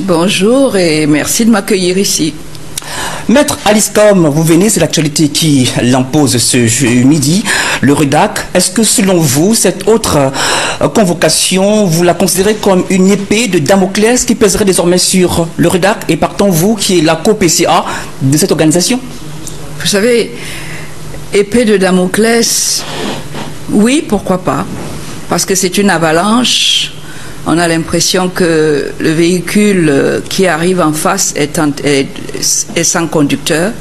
Bonjour et merci de m'accueillir ici. Maître Alice Tom, vous venez, c'est l'actualité qui l'impose ce midi. Le RUDAC, est-ce que selon vous, cette autre convocation, vous la considérez comme une épée de Damoclès qui pèserait désormais sur le RUDAC et partant vous qui est la co-PCA de cette organisation? Vous savez, épée de Damoclès, oui, pourquoi pas? Parce que c'est une avalanche. On a l'impression que le véhicule qui arrive en face est sans conducteur.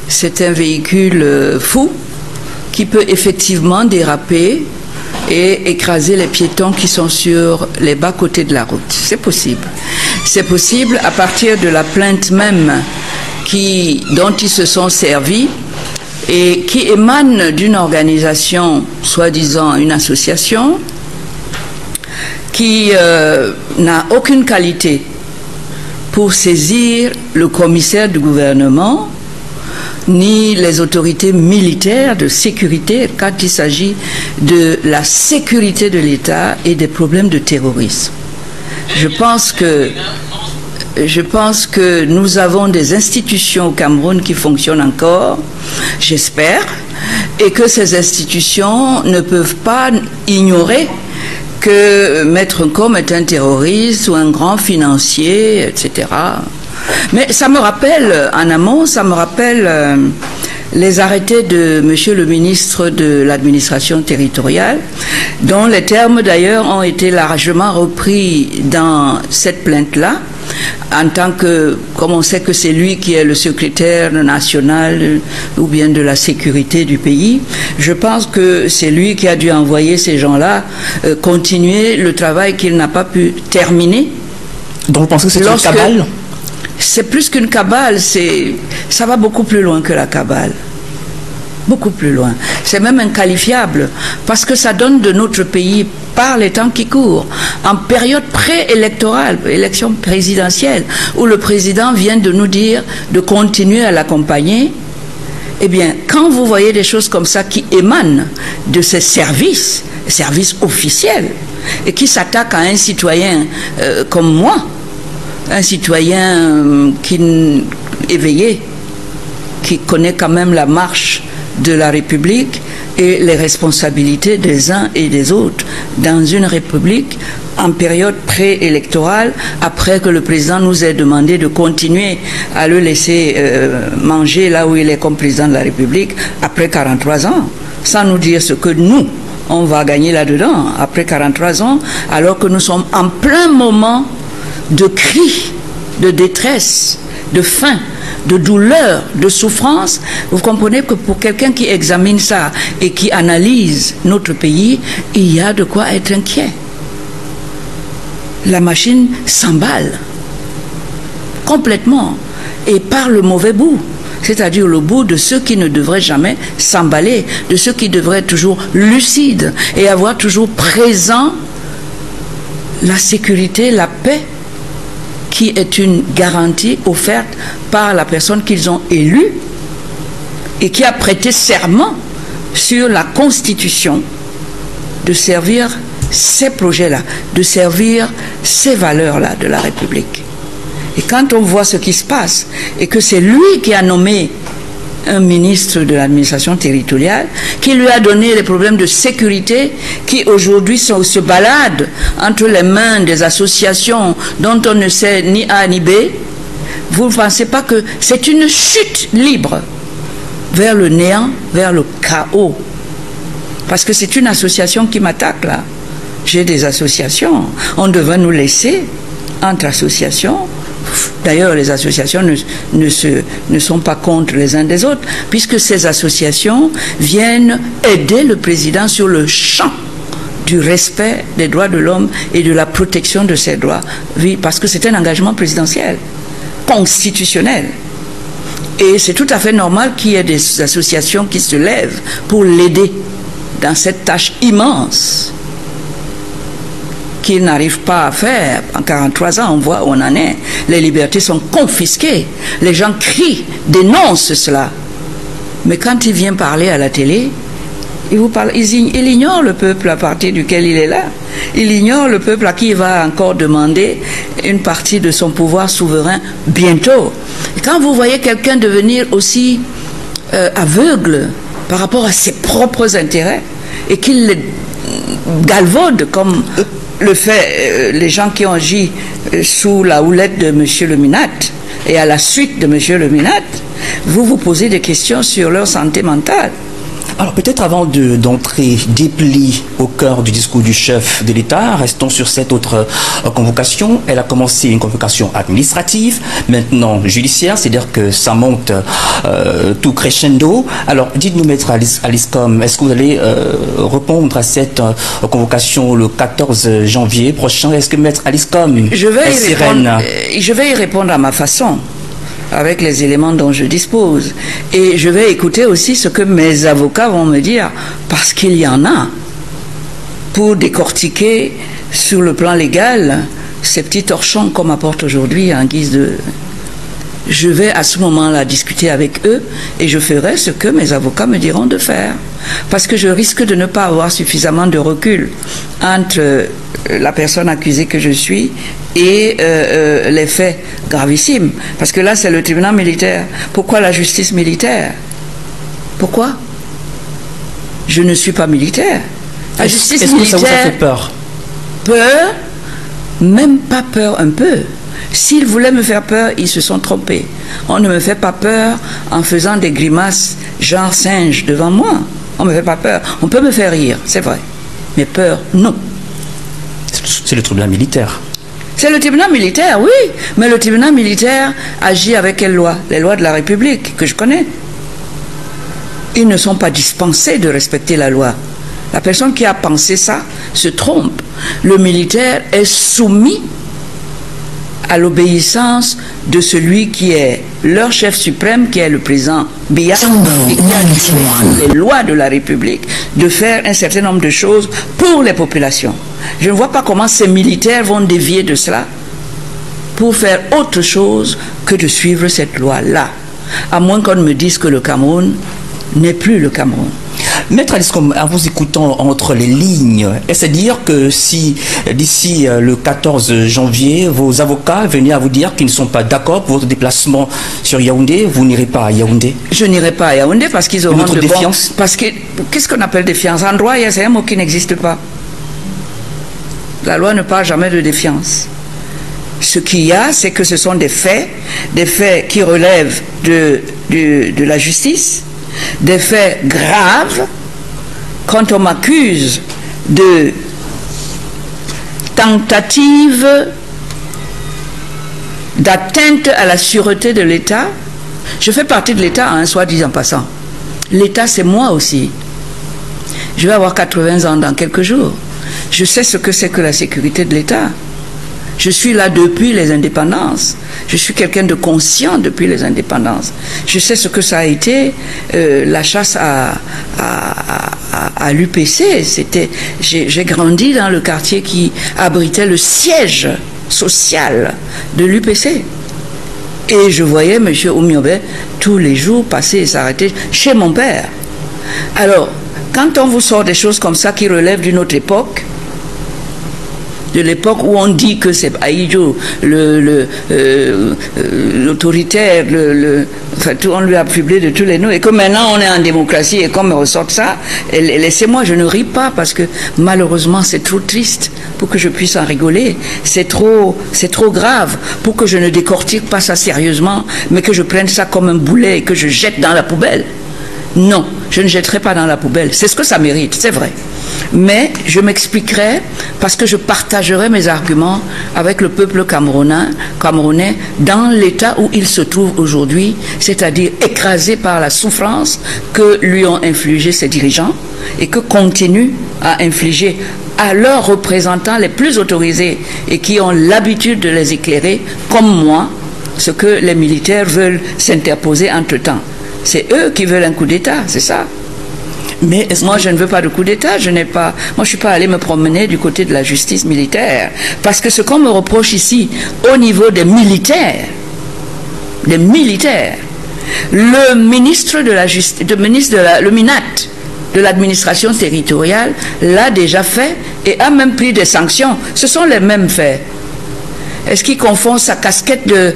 C'est un véhicule fou qui peut effectivement déraper et écraser les piétons qui sont sur les bas-côtés de la route. C'est possible. C'est possible à partir de la plainte même dont ils se sont servis et qui émane d'une organisation, soi-disant une association, qui n'a aucune qualité pour saisir le commissaire du gouvernement ni les autorités militaires de sécurité quand il s'agit de la sécurité de l'État et des problèmes de terrorisme. Je pense que nous avons des institutions au Cameroun qui fonctionnent encore, j'espère, et que ces institutions ne peuvent pas ignorer que Maître Nkom est un terroriste ou un grand financier, etc. Mais ça me rappelle, en amont, ça me rappelle les arrêtés de Monsieur le ministre de l'administration territoriale, dont les termes d'ailleurs ont été largement repris dans cette plainte-là, en tant que, comme on sait que c'est lui qui est le secrétaire national ou bien de la sécurité du pays, je pense que c'est lui qui a dû envoyer ces gens-là continuer le travail qu'il n'a pas pu terminer. Donc vous pensez que c'est une cabale? C'est plus qu'une cabale, ça va beaucoup plus loin que la cabale. Beaucoup plus loin. C'est même inqualifiable parce que ça donne de notre pays, par les temps qui courent, en période préélectorale, élection présidentielle, où le président vient de nous dire de continuer à l'accompagner. Eh bien, quand vous voyez des choses comme ça qui émanent de ces services officiels, et qui s'attaquent à un citoyen comme moi, un citoyen éveillé, qui connaît quand même la marche de la République et les responsabilités des uns et des autres dans une République en période préélectorale, après que le président nous ait demandé de continuer à le laisser manger là où il est comme président de la République après 43 ans, sans nous dire ce que nous, on va gagner là-dedans après 43 ans, alors que nous sommes en plein moment de cris, de détresse, de faim, de douleur, de souffrance. Vous comprenez que pour quelqu'un qui examine ça et qui analyse notre pays, il y a de quoi être inquiet. La machine s'emballe complètement et par le mauvais bout, c'est-à-dire le bout de ceux qui ne devraient jamais s'emballer, de ceux qui devraient être toujours lucides et avoir toujours présent la sécurité, la paix, qui est une garantie offerte par la personne qu'ils ont élue et qui a prêté serment sur la Constitution de servir ces projets-là, de servir ces valeurs-là de la République. Et quand on voit ce qui se passe et que c'est lui qui a nommé un ministre de l'administration territoriale, qui lui a donné les problèmes de sécurité qui aujourd'hui se baladent entre les mains des associations dont on ne sait ni A ni B, vous ne pensez pas que c'est une chute libre vers le néant, vers le chaos? Parce que c'est une association qui m'attaque là. J'ai des associations. On devrait nous laisser entre associations. D'ailleurs, les associations ne sont pas contre les uns des autres, puisque ces associations viennent aider le président sur le champ du respect des droits de l'homme et de la protection de ses droits, parce que c'est un engagement présidentiel, constitutionnel. Et c'est tout à fait normal qu'il y ait des associations qui se lèvent pour l'aider dans cette tâche immense qu'il n'arrive pas à faire. En 43 ans, on voit où on en est. Les libertés sont confisquées. Les gens crient, dénoncent cela. Mais quand il vient parler à la télé, il ignore le peuple à partir duquel il est là. Il ignore le peuple à qui il va encore demander une partie de son pouvoir souverain bientôt. Et quand vous voyez quelqu'un devenir aussi aveugle par rapport à ses propres intérêts et qu'il les galvaude comme le fait les gens qui ont agi sous la houlette de M. Le Minat et à la suite de M. Le Minat, vous vous posez des questions sur leur santé mentale. Alors peut-être avant d'entrer dépli au cœur du discours du chef de l'État, restons sur cette autre convocation. Elle a commencé une convocation administrative, maintenant judiciaire, c'est-à-dire que ça monte tout crescendo. Alors dites-nous, maître Aliscom, est-ce que vous allez répondre à cette convocation le 14 janvier prochain? Est-ce que maître Aliscom je vais y répondre à ma façon, avec les éléments dont je dispose. Et je vais écouter aussi ce que mes avocats vont me dire, parce qu'il y en a, pour décortiquer sur le plan légal ces petits torchons qu'on m'apporte aujourd'hui en guise de... Je vais à ce moment-là discuter avec eux et je ferai ce que mes avocats me diront de faire. Parce que je risque de ne pas avoir suffisamment de recul entre la personne accusée que je suis et les faits gravissimes. Parce que là, c'est le tribunal militaire. Pourquoi la justice militaire? Pourquoi? Je ne suis pas militaire. La justice militaire... Est-ce que ça vous a fait peur? Peur? Même pas peur un peu. S'ils voulaient me faire peur, ils se sont trompés. On ne me fait pas peur en faisant des grimaces genre singe devant moi. On ne me fait pas peur. On peut me faire rire, c'est vrai. Mais peur, non. C'est le tribunal militaire. C'est le tribunal militaire, oui. Mais le tribunal militaire agit avec quelles lois? Les lois de la République, que je connais. Ils ne sont pas dispensés de respecter la loi. La personne qui a pensé ça se trompe. Le militaire est soumis à l'obéissance de celui qui est leur chef suprême, qui est le président Biya, et qui a dit les lois de la République de faire un certain nombre de choses pour les populations. Je ne vois pas comment ces militaires vont dévier de cela pour faire autre chose que de suivre cette loi-là, à moins qu'on me dise que le Cameroun n'est plus le Cameroun. Maître Aliscom, en vous écoutant entre les lignes, est-ce à dire que si d'ici le 14 janvier, vos avocats venaient à vous dire qu'ils ne sont pas d'accord pour votre déplacement sur Yaoundé, vous n'irez pas à Yaoundé? Je n'irai pas à Yaoundé parce qu'ils auront de défiance. Parce que qu'est-ce qu'on appelle défiance? En droit, c'est un mot qui n'existe pas. La loi ne parle jamais de défiance. Ce qu'il y a, c'est que ce sont des faits qui relèvent de la justice, des faits graves. Quand on m'accuse de tentative d'atteinte à la sûreté de l'État, je fais partie de l'État, hein, soit dit en passant. L'État, c'est moi aussi. Je vais avoir 80 ans dans quelques jours. Je sais ce que c'est que la sécurité de l'État. Je suis là depuis les indépendances. Je suis quelqu'un de conscient depuis les indépendances. Je sais ce que ça a été la chasse à l'UPC. J'ai grandi dans le quartier qui abritait le siège social de l'UPC. Et je voyais M. Oumiobe tous les jours passer et s'arrêter chez mon père. Alors, quand on vous sort des choses comme ça qui relèvent d'une autre époque, de l'époque où on dit que c'est Aïdjo, l'autoritaire, enfin, on lui a publié de tous les noms, et que maintenant on est en démocratie et qu'on me ressorte ça, laissez-moi, je ne ris pas parce que malheureusement c'est trop triste pour que je puisse en rigoler, c'est trop grave pour que je ne décortique pas ça sérieusement, mais que je prenne ça comme un boulet et que je jette dans la poubelle. Non, je ne jetterai pas dans la poubelle, c'est ce que ça mérite, c'est vrai. Mais je m'expliquerai parce que je partagerai mes arguments avec le peuple camerounais dans l'état où il se trouve aujourd'hui, c'est-à-dire écrasé par la souffrance que lui ont infligé ses dirigeants et que continuent à infliger à leurs représentants les plus autorisés et qui ont l'habitude de les éclairer, comme moi, ce que les militaires veulent s'interposer entre-temps. C'est eux qui veulent un coup d'État, c'est ça. Mais moi, je ne veux pas de coup d'État, moi, je ne suis pas allé me promener du côté de la justice militaire. Parce que ce qu'on me reproche ici, au niveau des militaires, le ministre de la justice, le Minat de l'administration territoriale l'a déjà fait et a même pris des sanctions. Ce sont les mêmes faits. Est-ce qu'il confond sa casquette de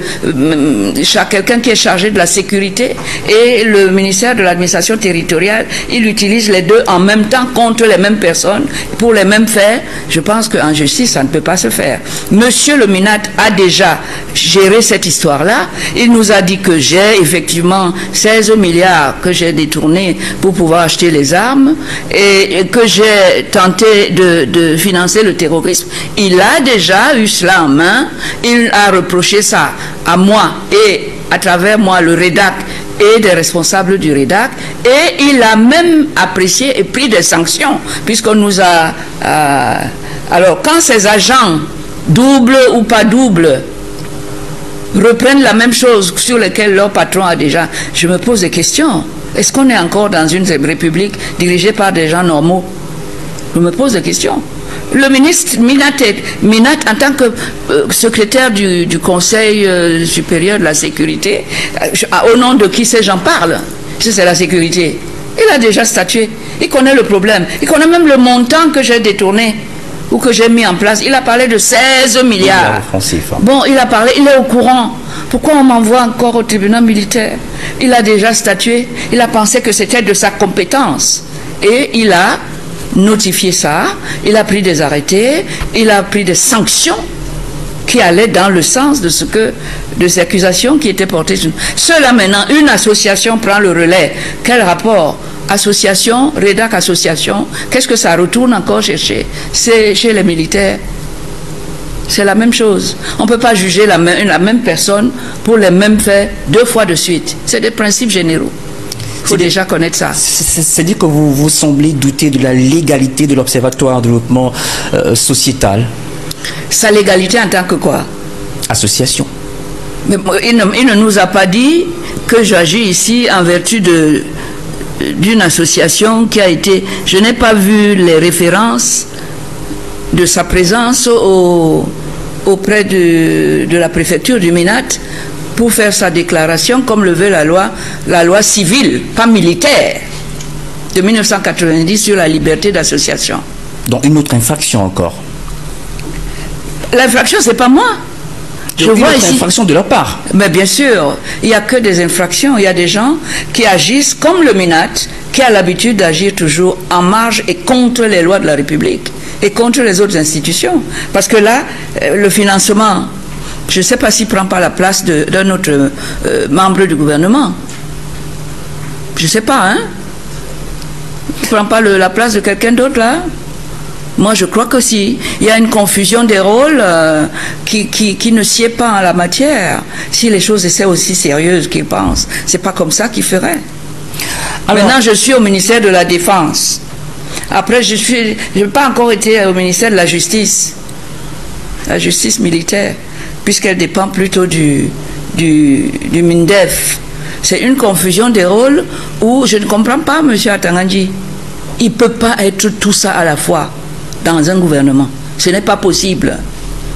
quelqu'un qui est chargé de la sécurité et le ministère de l'administration territoriale? Il utilise les deux en même temps contre les mêmes personnes pour les mêmes faits. Je pense qu'en justice, ça ne peut pas se faire. Monsieur le Minat a déjà géré cette histoire-là. Il nous a dit que j'ai effectivement 16 milliards que j'ai détournés pour pouvoir acheter les armes et que j'ai tenté de financer le terrorisme. Il a déjà eu cela en main. Il a reproché ça à moi et à travers moi le REDAC et des responsables du REDAC, et il a même apprécié et pris des sanctions puisqu'on nous a... alors quand ces agents, doubles ou pas doubles, reprennent la même chose sur laquelle leur patron a déjà, je me pose des questions. Est-ce qu'on est encore dans une république dirigée par des gens normaux? Je me pose des questions. Le ministre Minat, en tant que secrétaire du Conseil supérieur de la sécurité, au nom de qui ces gens parlent, c'est la sécurité. Il a déjà statué. Il connaît le problème. Il connaît même le montant que j'ai détourné ou que j'ai mis en place. Il a parlé de 16 milliards. Bon, il a parlé, il est au courant. Pourquoi on m'envoie encore au tribunal militaire? Il a déjà statué. Il a pensé que c'était de sa compétence. Et il a notifié ça, il a pris des arrêtés, il a pris des sanctions qui allaient dans le sens de ces accusations qui étaient portées sur nous. Cela maintenant, une association prend le relais. Quel rapport? Association, REDAC association, qu'est-ce que ça retourne encore chercher? C'est chez les militaires. C'est la même chose. On ne peut pas juger la même personne pour les mêmes faits 2 fois de suite. C'est des principes généraux. Il faut déjà connaître ça. C'est-à-dire que vous semblez douter de la légalité de l'Observatoire de développement sociétal. Sa légalité en tant que quoi? Association. Mais il ne nous a pas dit que j'agis ici en vertu d'une association qui a été... Je n'ai pas vu les références de sa présence auprès de la préfecture du Minat pour faire sa déclaration comme le veut la loi civile, pas militaire, de 1990 sur la liberté d'association. Donc une autre infraction encore. L'infraction, c'est pas moi. Je vois ici. Infraction de leur part. Mais bien sûr, il n'y a que des infractions. Il y a des gens qui agissent comme le Minat, qui a l'habitude d'agir toujours en marge et contre les lois de la République et contre les autres institutions. Parce que là, le financement... Je ne sais pas s'il ne prend pas la place d'un autre membre du gouvernement. Je ne sais pas, hein. Il ne prend pas la place de quelqu'un d'autre, là. Moi, je crois que si. Il y a une confusion des rôles qui ne sied pas en la matière. Si les choses étaient aussi sérieuses qu'ils pensent, ce n'est pas comme ça qu'ils feraient. Alors, maintenant, je suis au ministère de la Défense. Après, je n'ai pas encore été au ministère de la Justice militaire, puisqu'elle dépend plutôt du MINDEF. C'est une confusion des rôles où je ne comprends pas, M. Atangandji. Il ne peut pas être tout ça à la fois dans un gouvernement. Ce n'est pas possible.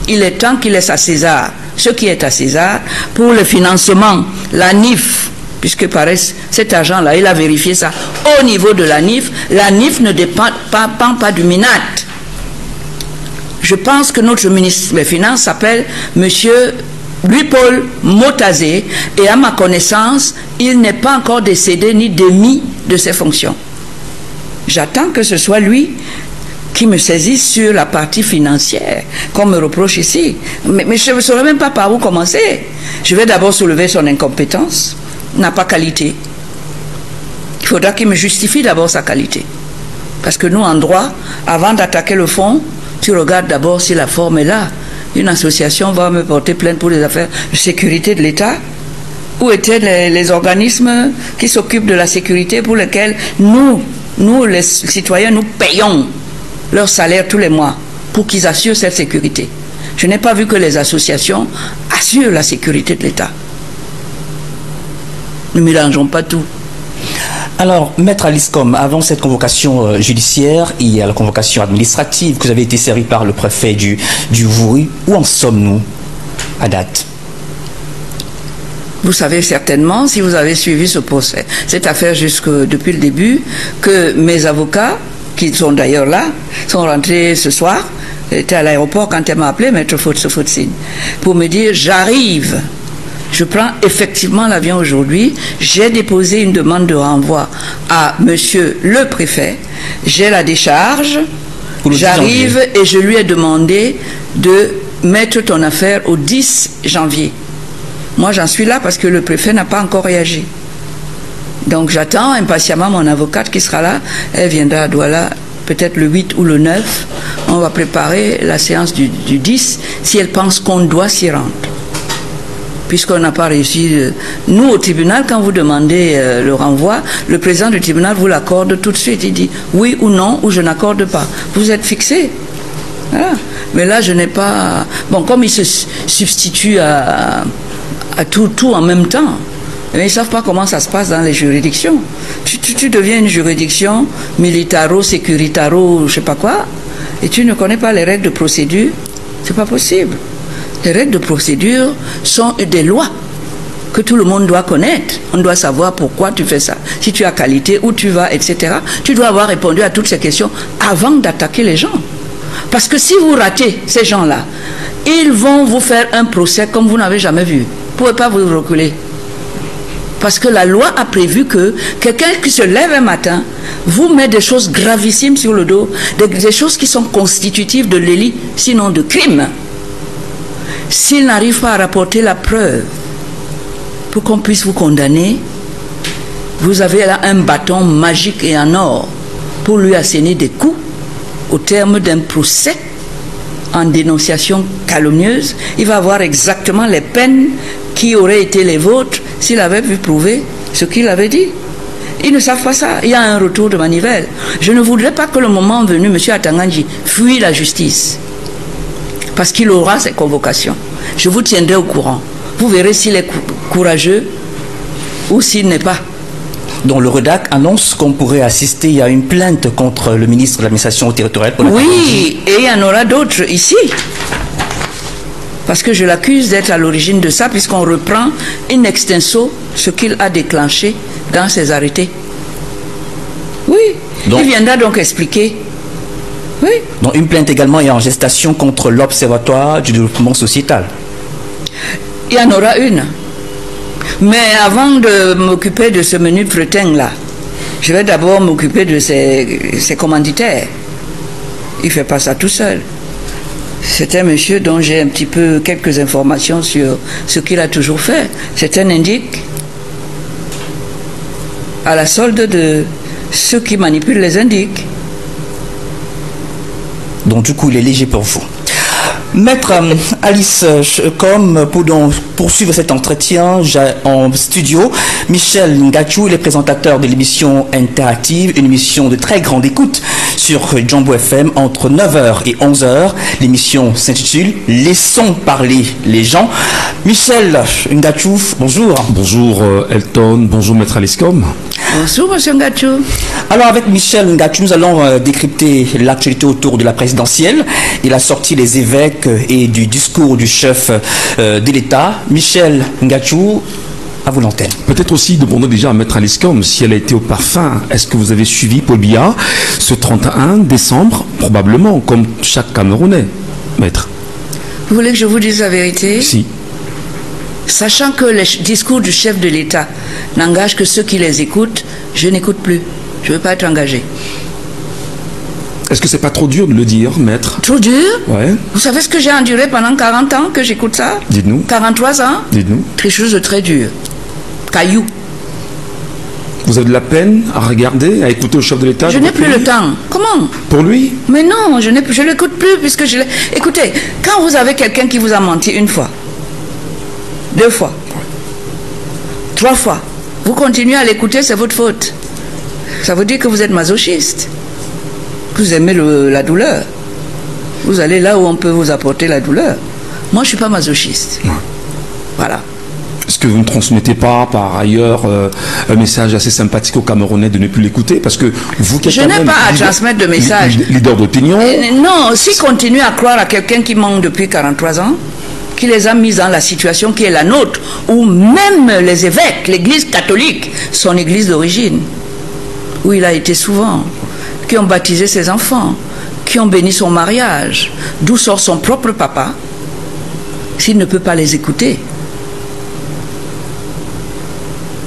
Il est temps qu'il laisse à César ce qui est à César pour le financement, la NIF, puisque paraît cet argent-là, il a vérifié ça au niveau de la NIF. La NIF ne dépend pas du Minat. Je pense que notre ministre des Finances s'appelle M. Louis-Paul Motazé, et à ma connaissance, il n'est pas encore décédé ni démis de ses fonctions. J'attends que ce soit lui qui me saisisse sur la partie financière, qu'on me reproche ici. Mais je ne saurais même pas par où commencer. Je vais d'abord soulever son incompétence, n'a pas qualité. Il faudra qu'il me justifie d'abord sa qualité. Parce que nous, en droit, avant d'attaquer le fond, tu regardes d'abord si la forme est là. Une association va me porter plainte pour les affaires de sécurité de l'État. Où étaient les organismes qui s'occupent de la sécurité pour lesquels nous les citoyens, nous payons leur salaire tous les mois pour qu'ils assurent cette sécurité? Je n'ai pas vu que les associations assurent la sécurité de l'État. Ne mélangeons pas tout. Alors, Maître Aliscom, avant cette convocation judiciaire, il y a la convocation administrative que vous avez été servi par le préfet du Vouri. Où en sommes-nous à date? Vous savez certainement, si vous avez suivi ce procès, cette affaire depuis le début, que mes avocats, qui sont d'ailleurs là, sont rentrés ce soir Elle était à l'aéroport quand elle m'a appelé, Maître Fotsine, pour me dire j'arrive. Je prends effectivement l'avion aujourd'hui. J'ai déposé une demande de renvoi à monsieur le préfet. J'ai la décharge. J'arrive et je lui ai demandé de mettre ton affaire au 10 janvier. Moi, j'en suis là parce que le préfet n'a pas encore réagi. Donc, j'attends impatiemment mon avocate qui sera là. Elle viendra à Douala, peut-être le 8 ou le 9. On va préparer la séance du 10 si elle pense qu'on doit s'y rendre. Puisqu'on n'a pas réussi. Nous, au tribunal, quand vous demandez le renvoi, le président du tribunal vous l'accorde tout de suite. Il dit oui ou non, ou je n'accorde pas. Vous êtes fixé. Voilà. Mais là, je n'ai pas... Bon, comme il se substitue à tout en même temps, mais ils ne savent pas comment ça se passe dans les juridictions. Tu deviens une juridiction militaro-sécuritaro, je ne sais pas quoi, et tu ne connais pas les règles de procédure. C'est pas possible. Les règles de procédure sont des lois que tout le monde doit connaître. On doit savoir pourquoi tu fais ça. Si tu as qualité, où tu vas, etc. Tu dois avoir répondu à toutes ces questions avant d'attaquer les gens. Parce que si vous ratez ces gens-là, ils vont vous faire un procès comme vous n'avez jamais vu. Vous ne pouvez pas vous reculer. Parce que la loi a prévu que quelqu'un qui se lève un matin vous met des choses gravissimes sur le dos, des choses qui sont constitutives de délit, sinon de crime. S'il n'arrive pas à rapporter la preuve pour qu'on puisse vous condamner, vous avez là un bâton magique et en or pour lui asséner des coups au terme d'un procès en dénonciation calomnieuse. Il va avoir exactement les peines qui auraient été les vôtres s'il avait pu prouver ce qu'il avait dit. Ils ne savent pas ça. Il y a un retour de manivelle. Je ne voudrais pas que le moment venu, M. Atanganji fuit la justice. Parce qu'il aura ses convocations. Je vous tiendrai au courant. Vous verrez s'il est courageux ou s'il n'est pas. Donc le REDAC annonce qu'on pourrait assister à une plainte contre le ministre de l'administration territoriale. Oui, et il y en aura d'autres ici. Parce que je l'accuse d'être à l'origine de ça, puisqu'on reprend in extenso ce qu'il a déclenché dans ses arrêtés. Oui, donc, il viendra donc expliquer. Oui. Donc une plainte également est en gestation contre l'Observatoire du développement sociétal. Il y en aura une. Mais avant de m'occuper de ce menu de fretin-là, je vais d'abord m'occuper de ses commanditaires. Il ne fait pas ça tout seul. C'est un monsieur dont j'ai un petit peu quelques informations sur ce qu'il a toujours fait. C'est un indique à la solde de ceux qui manipulent les indiques. Donc du coup, il est léger pour vous. Maître Alice, comme pour donc poursuivre cet entretien, j'ai en studio Michel Ngachou, il est présentateur de l'émission interactive, une émission de très grande écoute sur Jambo FM entre 9h et 11h. L'émission s'intitule « Laissons parler les gens ». Michel Ngachou, bonjour. Bonjour Elton, bonjour Maître Alice Com. Bonjour Monsieur Ngachou. Alors avec Michel Ngachou, nous allons décrypter l'actualité autour de la présidentielle et la sortie des évêques et du discours du chef de l'État. Michel Ngachou, à vous l'antenne. Peut-être aussi demander déjà à Maître Alice Com si elle a été au parfum. Est-ce que vous avez suivi Paul Biya ce 31 décembre? Probablement, comme chaque Camerounais, Maître. Vous voulez que je vous dise la vérité? Si. Sachant que les discours du chef de l'État n'engagent que ceux qui les écoutent, je n'écoute plus. Je ne veux pas être engagé. Est-ce que c'est pas trop dur de le dire, Maître? Trop dur? Ouais. Vous savez ce que j'ai enduré pendant 40 ans que j'écoute ça? Dites-nous. 43 ans? Dites-nous. Quelque chose de très dur. Caillou. Vous avez de la peine à regarder, à écouter le chef de l'État? Je n'ai plus le temps. Comment? Pour lui? Mais non, je ne l'écoute plus puisque je l'ai... Écoutez, quand vous avez quelqu'un qui vous a menti une fois, 2 fois, 3 fois, vous continuez à l'écouter, c'est votre faute. Ça veut dire que vous êtes masochiste. Vous aimez la douleur. Vous allez là où on peut vous apporter la douleur. Moi, je ne suis pas masochiste. Ouais. Voilà. Est-ce que vous ne transmettez pas, par ailleurs, un message assez sympathique aux Camerounais de ne plus l'écouter? Parce que vous qui êtes je n'ai pas à transmettre de message. Leader d'opinion. Non, s'ils continuent à croire à quelqu'un qui manque depuis 43 ans, qui les a mis dans la situation qui est la nôtre, où même les évêques, l'église catholique, son église d'origine, où il a été souvent, qui ont baptisé ses enfants, qui ont béni son mariage, d'où sort son propre papa, s'il ne peut pas les écouter.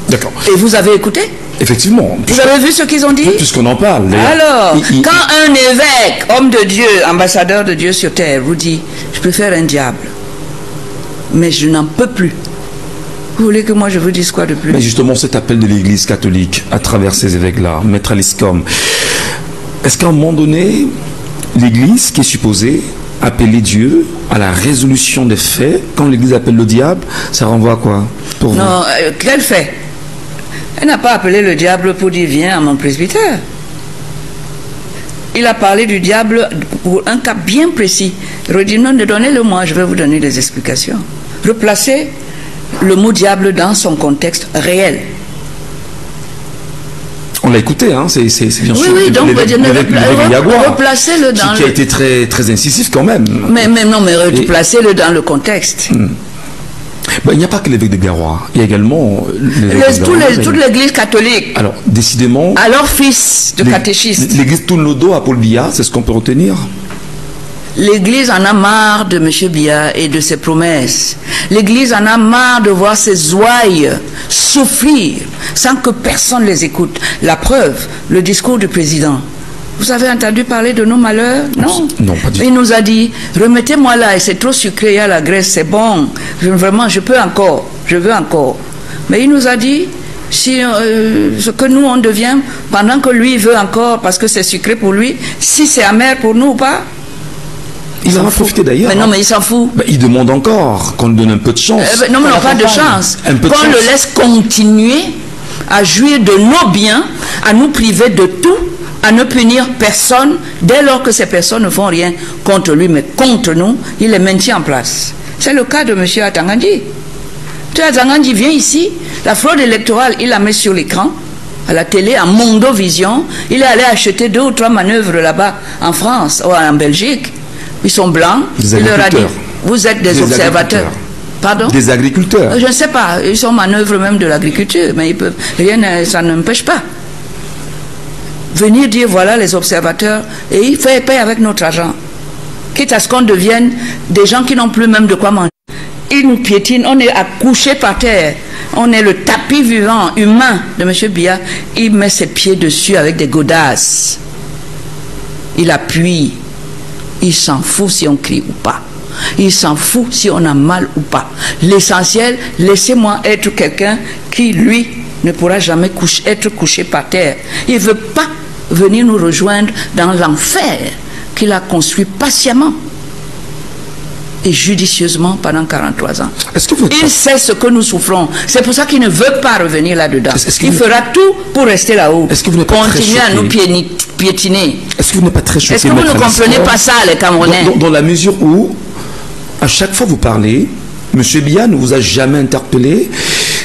D'accord. Et vous avez écouté? Effectivement. Vous avez vu ce qu'ils ont dit? Puisqu'on en parle. Alors, quand un évêque, homme de Dieu, ambassadeur de Dieu sur terre, vous dit, je préfère un diable, mais je n'en peux plus. Vous voulez que moi je vous dise quoi de plus? Mais justement, cet appel de l'Église catholique à travers ces évêques-là, Maître Aliscom, est-ce qu'à un moment donné, l'Église qui est supposée appeler Dieu à la résolution des faits, quand l'Église appelle le diable, ça renvoie à quoi pour vous? Non, quel fait? Elle n'a pas appelé le diable pour dire viens à mon presbytère. Il a parlé du diable pour un cas bien précis. Redis non, donnez-le moi, je vais vous donner des explications. Replacez le mot diable dans son contexte réel. On l'a écouté, hein, c'est bien sûr. Oui, donc replacez-le dans qui a été très incisif quand même. Mais replacez-le dans le contexte. Ben, il n'y a pas que l'évêque de Garoua, il y a également toute l'église catholique. Alors, décidément. Alors, fils de catéchiste. L'église tourne le dos à Paul Biya, c'est ce qu'on peut retenir. L'église en a marre de M. Biya et de ses promesses. L'église en a marre de voir ses ouailles souffrir sans que personne les écoute. La preuve, le discours du président. Vous avez entendu parler de nos malheurs? Non. Non, pas du tout. Il nous a dit, remettez-moi là, et c'est trop sucré, il y a la graisse, c'est bon. Vraiment, je veux encore. Mais il nous a dit, si ce que nous on devient, pendant que lui veut encore, parce que c'est sucré pour lui, si c'est amer pour nous ou pas. Il en a profité d'ailleurs. Mais non, mais il s'en fout. Ben, il demande encore qu'on lui donne un peu de chance. Non, mais non, pas de chance. Qu'on le laisse continuer à jouir de nos biens, à nous priver de tout, à ne punir personne, dès lors que ces personnes ne font rien contre lui, mais contre nous, il les maintient en place. C'est le cas de M. Atangandi. M. Atangandi vient ici, la fraude électorale, il la met sur l'écran, à la télé, en Mondovision. Il est allé acheter 2 ou 3 manœuvres là-bas, en France ou en Belgique. Ils sont blancs. Il leur a dit, vous êtes des observateurs. Pardon? Des agriculteurs. Je ne sais pas, ils sont manœuvres même de l'agriculture, mais ils peuvent, ça n'empêche pas. Venir dire voilà les observateurs et il fait payer avec notre argent. Quitte à ce qu'on devienne des gens qui n'ont plus même de quoi manger. Il nous piétine, on est accouché par terre. On est le tapis vivant, humain de M. Biya. Il met ses pieds dessus avec des godasses. Il appuie. Il s'en fout si on crie ou pas. Il s'en fout si on a mal ou pas. L'essentiel, laissez-moi être quelqu'un qui, lui, ne pourra jamais être couché par terre. Il ne veut pas venir nous rejoindre dans l'enfer qu'il a construit patiemment et judicieusement pendant 43 ans. Il sait ce que nous souffrons. C'est pour ça qu'il ne veut pas revenir là-dedans. Il fera tout pour rester là-haut. Continuer à nous piétiner. Est-ce que vous n'êtes pas très choqué? Est-ce que vous ne comprenez pas ça, les Camerounais? Dans la mesure où, à chaque fois que vous parlez, M. Biya ne vous a jamais interpellé,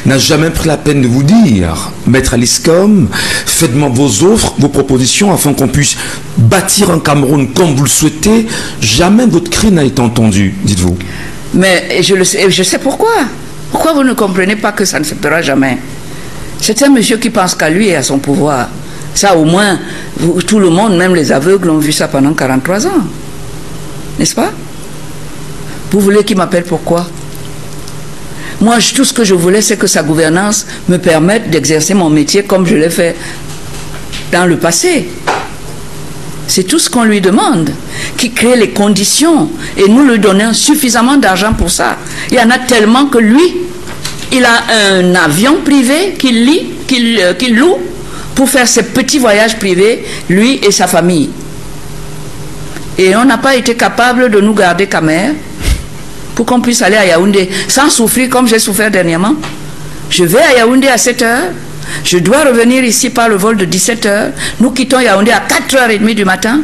n'a jamais pris la peine de vous dire, Maître Aliscom, faites-moi vos offres, vos propositions, afin qu'on puisse bâtir un Cameroun comme vous le souhaitez. Jamais votre cri n'a été entendu, dites-vous. Mais je sais pourquoi. Pourquoi vous ne comprenez pas que ça ne se fera jamais? C'est un monsieur qui pense qu'à lui et à son pouvoir. Ça, au moins, tout le monde, même les aveugles, ont vu ça pendant 43 ans. N'est-ce pas? Vous voulez qu'il m'appelle pourquoi? Moi, tout ce que je voulais, c'est que sa gouvernance me permette d'exercer mon métier comme je l'ai fait dans le passé. C'est tout ce qu'on lui demande, qui crée les conditions et nous lui donnons suffisamment d'argent pour ça. Il y en a tellement que lui, il a un avion privé qu'il loue pour faire ses petits voyages privés, lui et sa famille. Et on n'a pas été capable de nous garder qu'à mer pour qu'on puisse aller à Yaoundé sans souffrir comme j'ai souffert dernièrement. Je vais à Yaoundé à 7 h. Je dois revenir ici par le vol de 17 h. Nous quittons Yaoundé à 4h30 du matin,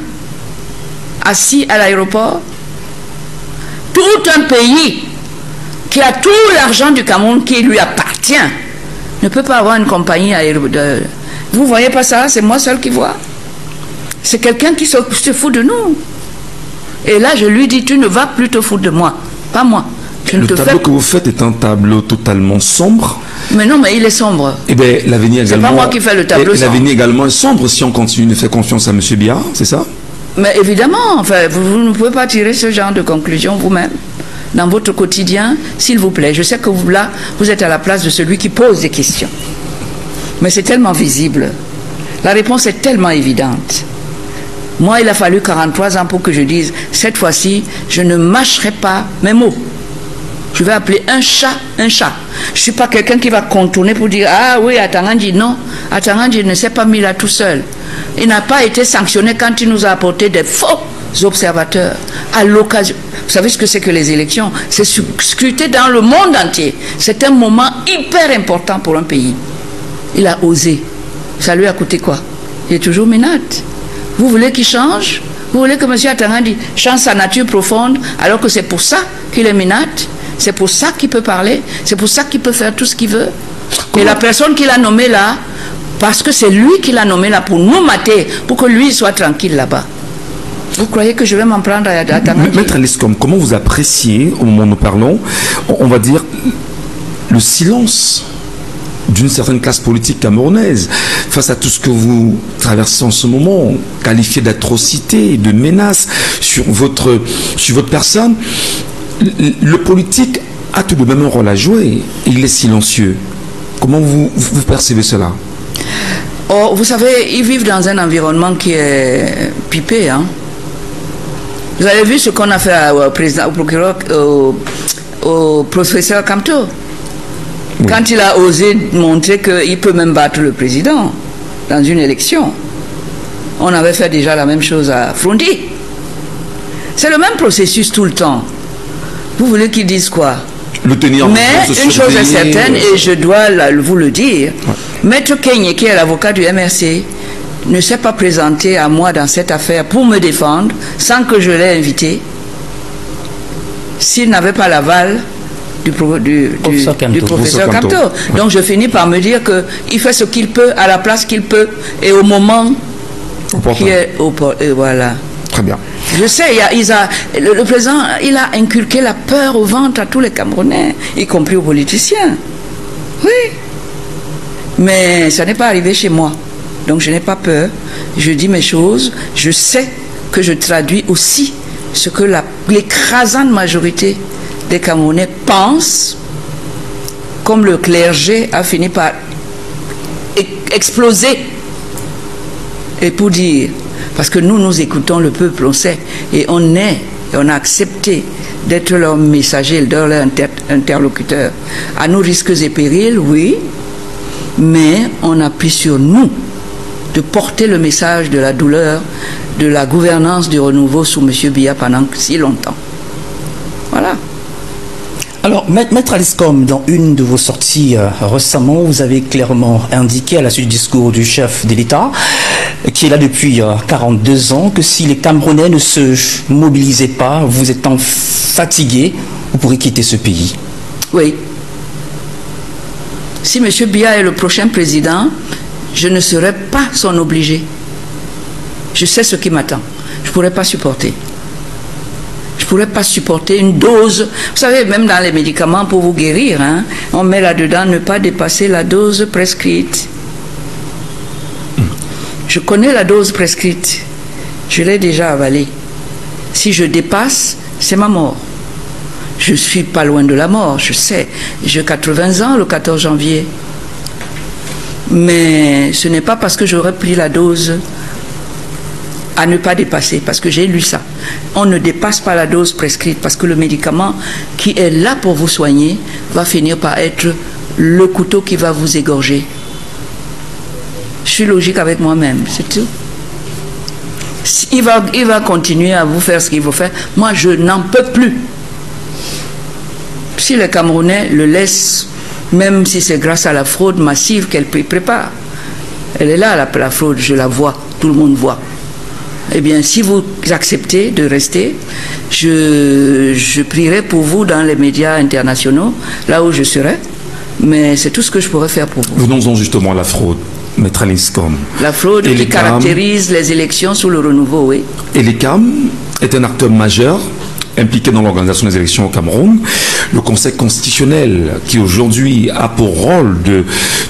assis à l'aéroport. Tout un pays qui a tout l'argent du Cameroun qui lui appartient ne peut pas avoir une compagnie aérienne. Vous voyez pas ça? C'est moi seul qui vois. C'est quelqu'un qui se fout de nous. Et là, je lui dis, tu ne vas plus te foutre de moi. Pas moi. Le tableau que vous faites est un tableau totalement sombre. Mais non, mais il est sombre. Eh bien, l'avenir également. C'est pas moi qui fais le tableau sombre. L'avenir également est sombre si on continue de faire confiance à M. Biya, c'est ça? Mais évidemment, enfin, vous ne pouvez pas tirer ce genre de conclusion vous-même dans votre quotidien, s'il vous plaît. Je sais que vous, là, vous êtes à la place de celui qui pose des questions. Mais c'est tellement visible. La réponse est tellement évidente. Moi, il a fallu 43 ans pour que je dise, cette fois-ci, je ne mâcherai pas mes mots. Je vais appeler un chat un chat. Je ne suis pas quelqu'un qui va contourner pour dire, ah oui, Atangandji, non. Atangandji ne s'est pas mis là tout seul. Il n'a pas été sanctionné quand il nous a apporté des faux observateurs à l'occasion. Vous savez ce que c'est que les élections? C'est scruté dans le monde entier. C'est un moment hyper important pour un pays. Il a osé. Ça lui a coûté quoi? Il est toujours minate. Vous voulez qu'il change? Vous voulez que M. Atangandji change sa nature profonde alors que c'est pour ça qu'il est minate? C'est pour ça qu'il peut parler? C'est pour ça qu'il peut faire tout ce qu'il veut? Et la personne qu'il a nommée là, parce que c'est lui qui l'a nommé là pour nous mater, pour que lui soit tranquille là-bas. Vous croyez que je vais m'en prendre à Atangandji? Maître Liscom, comment vous appréciez, au moment où nous parlons, on va dire, le silence d'une certaine classe politique camerounaise face à tout ce que vous traversez en ce moment, qualifié d'atrocité, de menace sur votre personne? Le politique a tout de même un rôle à jouer. Il est silencieux. Comment vous percevez cela? Oh, vous savez, ils vivent dans un environnement qui est pipé. Hein? Vous avez vu ce qu'on a fait au président, au procureur, au professeur Kamto? Oui. Quand il a osé montrer qu'il peut même battre le président dans une élection. On avait fait déjà la même chose à Frondi. C'est le même processus tout le temps. Vous voulez qu'ils disent quoi? Le tenir. Mais une chose est certaine, et je dois vous le dire, ouais. Maître Kenye, qui est l'avocat du MRC, ne s'est pas présenté à moi dans cette affaire pour me défendre, sans que je l'ai invité, s'il n'avait pas l'aval du professeur Kamto. Ouais. Donc je finis par me dire qu'il fait ce qu'il peut, à la place qu'il peut, et au moment qui est et voilà. Très bien. Je sais, le président, il a inculqué la peur au ventre à tous les Camerounais, y compris aux politiciens. Oui. Mais ça n'est pas arrivé chez moi. Donc je n'ai pas peur. Je dis mes choses. Je sais que je traduis aussi ce que l'écrasante majorité des Camerounais pensent, comme le clergé a fini par exploser. Et pour dire... Parce que nous écoutons le peuple, on sait, et on a accepté d'être leur messager, leur interlocuteur. À nos risques et périls, oui, mais on appuie sur nous de porter le message de la douleur, de la gouvernance du renouveau sous M. Biya pendant si longtemps. Voilà. Alors, Maître Liscom, dans une de vos sorties récemment, vous avez clairement indiqué à la suite du discours du chef de l'État, qui est là depuis 42 ans, que si les Camerounais ne se mobilisaient pas, vous étant fatigués, vous pourrez quitter ce pays. Oui. Si M. Biya est le prochain président, je ne serai pas son obligé. Je sais ce qui m'attend. Je ne pourrais pas supporter. Je ne pourrais pas supporter une dose. Vous savez, même dans les médicaments pour vous guérir, hein, on met là-dedans ne pas dépasser la dose prescrite. Je connais la dose prescrite. Je l'ai déjà avalée. Si je dépasse, c'est ma mort. Je ne suis pas loin de la mort, je sais. J'ai 80 ans le 14 janvier. Mais ce n'est pas parce que j'aurais pris la dose à ne pas dépasser, parce que j'ai lu ça. On ne dépasse pas la dose prescrite, parce que le médicament qui est là pour vous soigner va finir par être le couteau qui va vous égorger. Je suis logique avec moi-même, c'est tout. Il va continuer à vous faire ce qu'il faut faire. Moi, je n'en peux plus. Si les Camerounais le laissent, même si c'est grâce à la fraude massive qu'elle prépare, elle est là, la fraude, je la vois, tout le monde voit. Eh bien, si vous acceptez de rester, je prierai pour vous dans les médias internationaux, là où je serai, mais c'est tout ce que je pourrais faire pour vous. Venons-en justement à la fraude, Maître Liscom. La fraude qui caractérise les élections sous le renouveau, oui. Et l'ECAM est un acteur majeur impliqué dans l'organisation des élections au Cameroun. Le Conseil constitutionnel, qui aujourd'hui a pour rôle de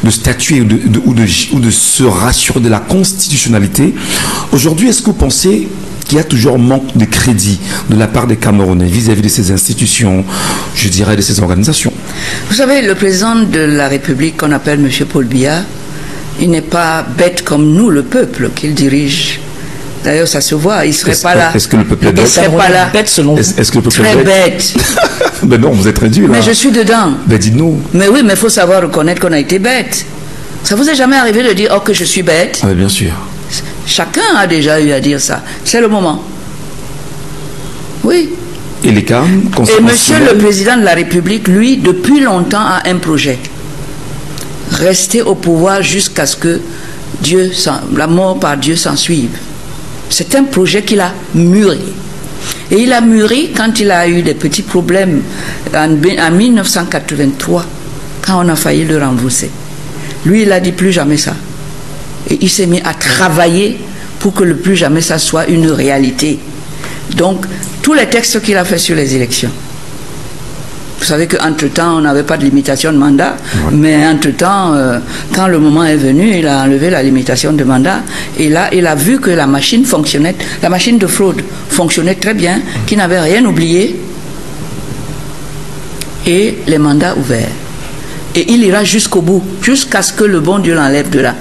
statuer ou de se rassurer de la constitutionnalité. Aujourd'hui, est-ce que vous pensez qu'il y a toujours manque de crédit de la part des Camerounais vis-à-vis de ces institutions, je dirais de ces organisations? Vous savez, le président de la République qu'on appelle M. Paul Biya, il n'est pas bête comme nous, le peuple qu'il dirige. D'ailleurs, ça se voit, il ne serait pas là. Est-ce que le peuple est bête? Il serait pas là. Bête selon vous? Est-ce que le peuple Très est bête? bête. Ben non, vous êtes réduit là. Mais je suis dedans. Ben dites-nous. Mais oui, mais il faut savoir reconnaître qu'on a été bête. Ça vous est jamais arrivé de dire, oh, que je suis bête? Ah ben bien sûr. Chacun a déjà eu à dire ça. C'est le moment. Oui. Et les cas Et monsieur le président de la République, lui, depuis longtemps, a un projet. Rester au pouvoir jusqu'à ce que la mort par Dieu s'en suive. C'est un projet qu'il a mûri. Et il a mûri quand il a eu des petits problèmes en 1983, quand on a failli le renverser. Lui, il a dit plus jamais ça. Et il s'est mis à travailler pour que le plus jamais ça soit une réalité. Donc, tous les textes qu'il a fait sur les élections. Vous savez qu'entre-temps, on n'avait pas de limitation de mandat, mais entre-temps, quand le moment est venu, il a enlevé la limitation de mandat, et là, il a vu que la machine fonctionnait, la machine de fraude fonctionnait très bien, qu'il n'avait rien oublié, et les mandats ouverts. Et il ira jusqu'au bout, jusqu'à ce que le bon Dieu l'enlève de là.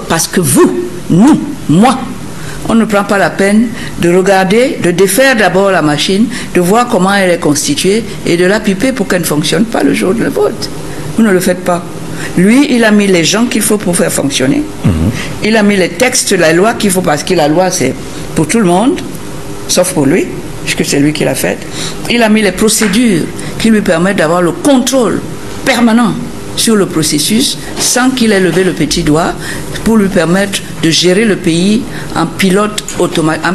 Parce que vous, nous, moi, on ne prend pas la peine de regarder, de défaire d'abord la machine, de voir comment elle est constituée et de la piper pour qu'elle ne fonctionne pas le jour de le vote. Vous ne le faites pas. Lui, il a mis les gens qu'il faut pour faire fonctionner. Il a mis les textes, la loi qu'il faut, parce que la loi, c'est pour tout le monde, sauf pour lui, puisque c'est lui qui l'a faite. Il a mis les procédures qui lui permettent d'avoir le contrôle permanent sur le processus sans qu'il ait levé le petit doigt pour lui permettre de gérer le pays en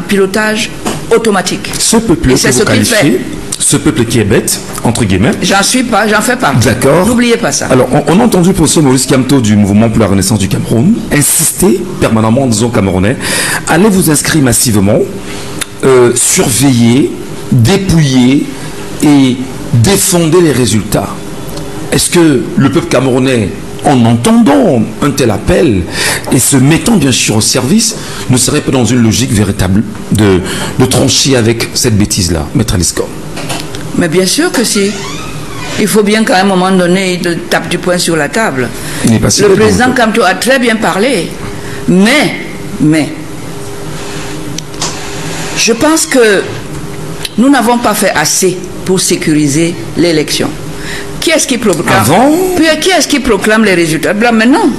pilotage automatique. Ce peuple que vous qualifiez, ce peuple qui est bête, entre guillemets. J'en suis pas, j'en fais partie. D'accord. N'oubliez pas ça. Alors, on a entendu le professeur Maurice Kamto du Mouvement pour la Renaissance du Cameroun insister permanemment, disons camerounais, allez vous inscrire massivement, surveiller, dépouiller et défendre les résultats. Est-ce que le peuple camerounais, en entendant un tel appel et se mettant bien sûr au service, ne serait pas dans une logique véritable de trancher avec cette bêtise-là, Maître Aliscom? Mais bien sûr que si. Il faut bien qu'à un moment donné, il tape du poing sur la table. Le président Kamto a très bien parlé. Mais, je pense que nous n'avons pas fait assez pour sécuriser l'élection. Qui est-ce qui proclame? Qui est-ce qui proclame les résultats? Là, maintenant.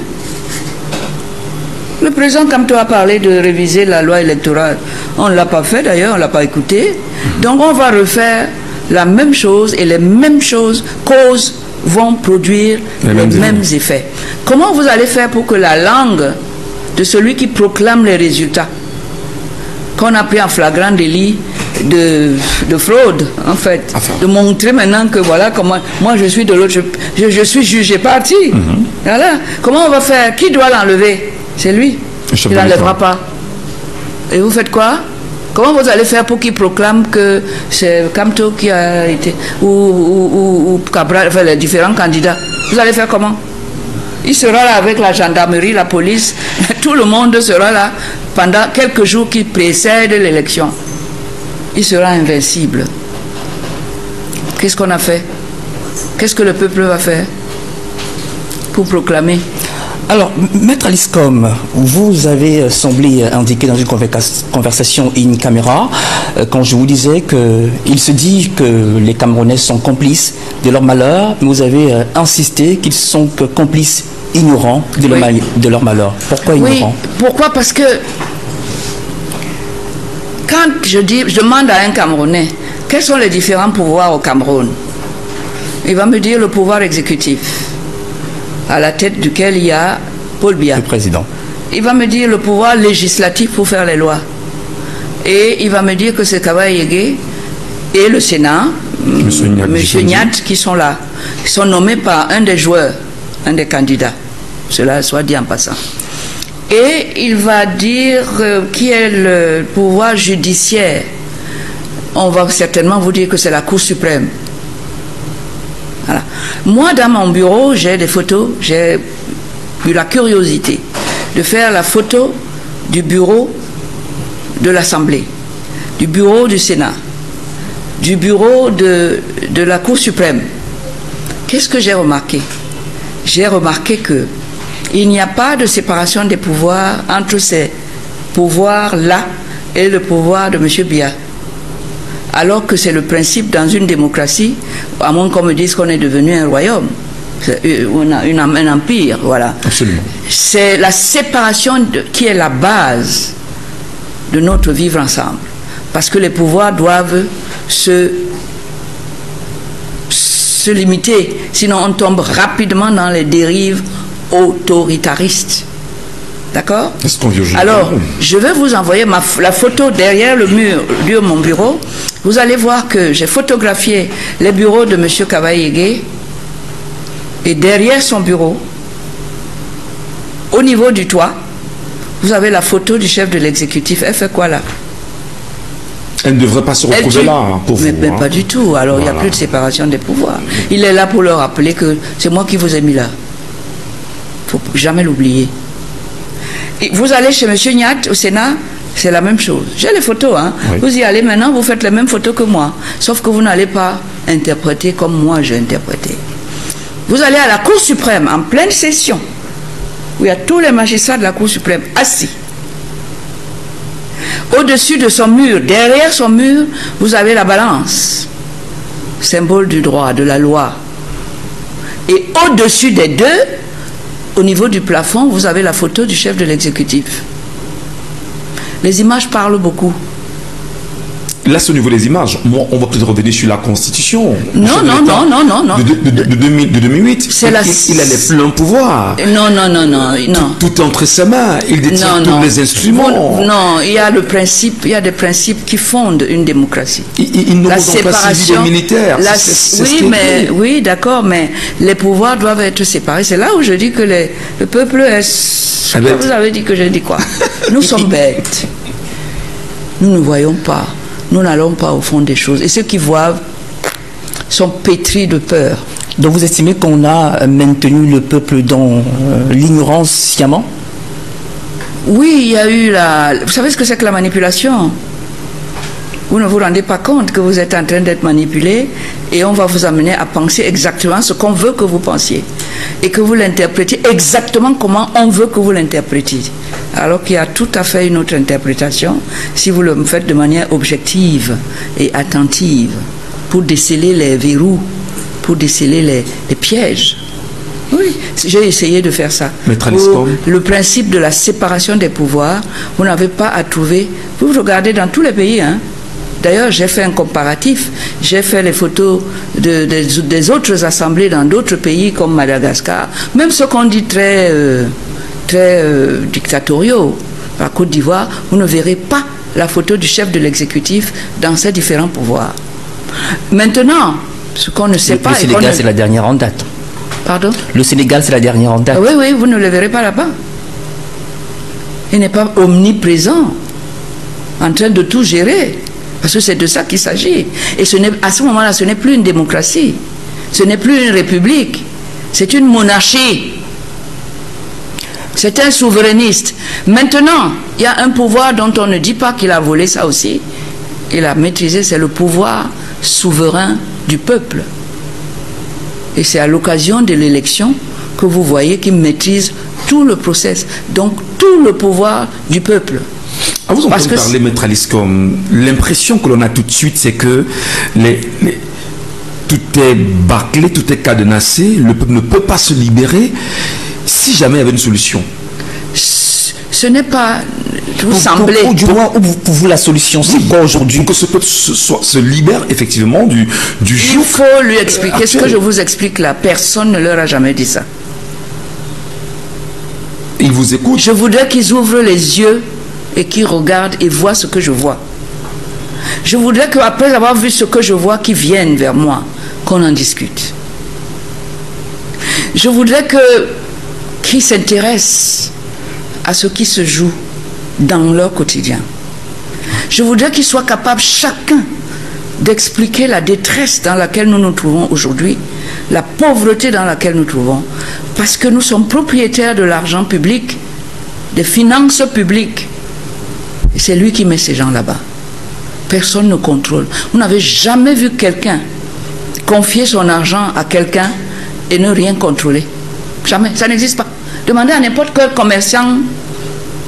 Le président Kamto a parlé de réviser la loi électorale. On ne l'a pas fait d'ailleurs, on ne l'a pas écouté. Donc on va refaire la même chose et les mêmes choses, causes vont produire les mêmes effets. Comment vous allez faire pour que la langue de celui qui proclame les résultats, qu'on a pris en flagrant délit de fraude, en fait, de montrer maintenant que voilà comment moi je suis de l'autre, je suis jugé parti. Voilà. Comment on va faire? Qui doit l'enlever? C'est lui. Il n'enlèvera pas. Et vous faites quoi? Comment vous allez faire pour qu'il proclame que c'est Kamto qui a été ou Cabral, enfin les différents candidats? Vous allez faire comment? Il sera là avec la gendarmerie, la police, tout le monde sera là pendant quelques jours qui précèdent l'élection. Il sera invincible. Qu'est-ce qu'on a fait? Qu'est-ce que le peuple va faire pour proclamer? Alors, Maître Aliscom, vous avez semblé indiquer dans une conversation in camera, quand je vous disais qu'il se dit que les Camerounais sont complices de leur malheur, mais vous avez insisté qu'ils sont complices ignorants de leur malheur. Pourquoi ignorants? Oui, pourquoi? Parce que quand je demande à un Camerounais quels sont les différents pouvoirs au Cameroun, il va me dire le pouvoir exécutif, à la tête duquel il y a Paul Biya. Le président. Il va me dire le pouvoir législatif pour faire les lois. Et il va me dire que c'est Kaba Yégué et le Sénat, M. Nyat, qui sont là, qui sont nommés par un des joueurs, un des candidats. Cela soit dit en passant. Et il va dire qui est le pouvoir judiciaire. On va certainement vous dire que c'est la Cour suprême. Voilà. Moi, dans mon bureau, j'ai des photos, j'ai eu la curiosité de faire la photo du bureau de l'Assemblée. du bureau du Sénat, du bureau de la Cour suprême, qu'est-ce que j'ai remarqué? J'ai remarqué qu'il n'y a pas de séparation des pouvoirs entre ces pouvoirs-là et le pouvoir de M. Biya. Alors que c'est le principe dans une démocratie, à moins qu'on me dise qu'on est devenu un royaume, un empire, voilà. Absolument. C'est la séparation qui est la base de notre vivre ensemble. Parce que les pouvoirs doivent se limiter, sinon on tombe rapidement dans les dérives autoritaristes. D'accord? Alors, je vais vous envoyer la photo derrière le mur de mon bureau. Vous allez voir que j'ai photographié les bureaux de M. Kaba-Yégué et derrière son bureau, au niveau du toit, vous avez la photo du chef de l'exécutif. Elle fait quoi là? Elle ne devrait pas se retrouver là pour vous. Mais pas du tout. Alors il n'y a plus de séparation des pouvoirs. Il est là pour leur rappeler que c'est moi qui vous ai mis là. Il ne faut jamais l'oublier. Vous allez chez M. Nyat au Sénat, c'est la même chose. J'ai les photos. Hein. Oui. Vous y allez maintenant, vous faites les mêmes photos que moi. Sauf que vous n'allez pas interpréter comme moi j'ai interprété. Vous allez à la Cour suprême en pleine session, où il y a tous les magistrats de la Cour suprême assis. Au-dessus de son mur, derrière son mur, vous avez la balance, symbole du droit, de la loi. Et au-dessus des deux, au niveau du plafond, vous avez la photo du chef de l'exécutif. Les images parlent beaucoup. Là, c'est au niveau des images. Moi, on va peut-être revenir sur la Constitution. Non. De 2008. Il a les pleins pouvoirs. Non. Tout est entre ses mains. Il détient tous les instruments. Non, il y a des principes qui fondent une démocratie. Il nous la séparation militaire. Oui, d'accord, mais les pouvoirs doivent être séparés. C'est là où je dis que le peuple est... Vous avez dit que j'ai dit quoi? Nous sommes bêtes. Nous ne voyons pas. Nous n'allons pas au fond des choses. Et ceux qui voient sont pétris de peur. Donc vous estimez qu'on a maintenu le peuple dans l'ignorance sciemment? Oui, il y a eu Vous savez ce que c'est que la manipulation? Vous ne vous rendez pas compte que vous êtes en train d'être manipulé et on va vous amener à penser exactement ce qu'on veut que vous pensiez et que vous l'interprétiez exactement comment on veut que vous l'interprétiez. Alors qu'il y a tout à fait une autre interprétation si vous le faites de manière objective et attentive pour déceler les verrous, pour déceler les pièges. Oui, j'ai essayé de faire ça. Le principe de la séparation des pouvoirs, vous n'avez pas à trouver... Vous regardez dans tous les pays, hein. D'ailleurs, j'ai fait un comparatif. J'ai fait les photos des autres assemblées dans d'autres pays comme Madagascar. Même ceux qu'on dit très dictatoriaux. La Côte d'Ivoire, vous ne verrez pas la photo du chef de l'exécutif dans ces différents pouvoirs. Maintenant, ce qu'on ne sait pas... Le Sénégal, c'est la dernière en date. Pardon? Le Sénégal, c'est la dernière en date. Oui, vous ne le verrez pas là-bas. Il n'est pas omniprésent, en train de tout gérer. Parce que c'est de ça qu'il s'agit. Et à ce moment-là, ce n'est plus une démocratie. Ce n'est plus une république. C'est une monarchie. C'est un souverainiste. Maintenant, il y a un pouvoir dont on ne dit pas qu'il a volé ça aussi. Il a maîtrisé, c'est le pouvoir souverain du peuple. Et c'est à l'occasion de l'élection que vous voyez qu'il maîtrise tout le process. Donc, tout le pouvoir du peuple. Vous entendez parler, Maître Alice, comme l'impression que l'on a tout de suite, c'est que tout est bâclé, tout est cadenassé, le peuple ne peut pas se libérer si jamais il y avait une solution. Ce n'est pas... Vous semblez... Ou du moins, pour vous, la solution, c'est quoi aujourd'hui? Pour que ce peuple se libère effectivement du joug. Il faut lui expliquer ce que je vous explique là. Personne ne leur a jamais dit ça. Ils vous écoutent. Je voudrais qu'ils ouvrent les yeux et qui regardent et voient ce que je vois. Je voudrais qu'après avoir vu ce que je vois, qu'ils viennent vers moi, qu'on en discute. Je voudrais qu'ils s'intéressent à ce qui se joue dans leur quotidien. Je voudrais qu'ils soient capables chacun d'expliquer la détresse dans laquelle nous nous trouvons aujourd'hui, la pauvreté dans laquelle nous nous trouvons, parce que nous sommes propriétaires de l'argent public, des finances publiques. Et c'est lui qui met ces gens là-bas. Personne ne contrôle. Vous n'avez jamais vu quelqu'un confier son argent à quelqu'un et ne rien contrôler. Jamais. Ça n'existe pas. Demandez à n'importe quel commerçant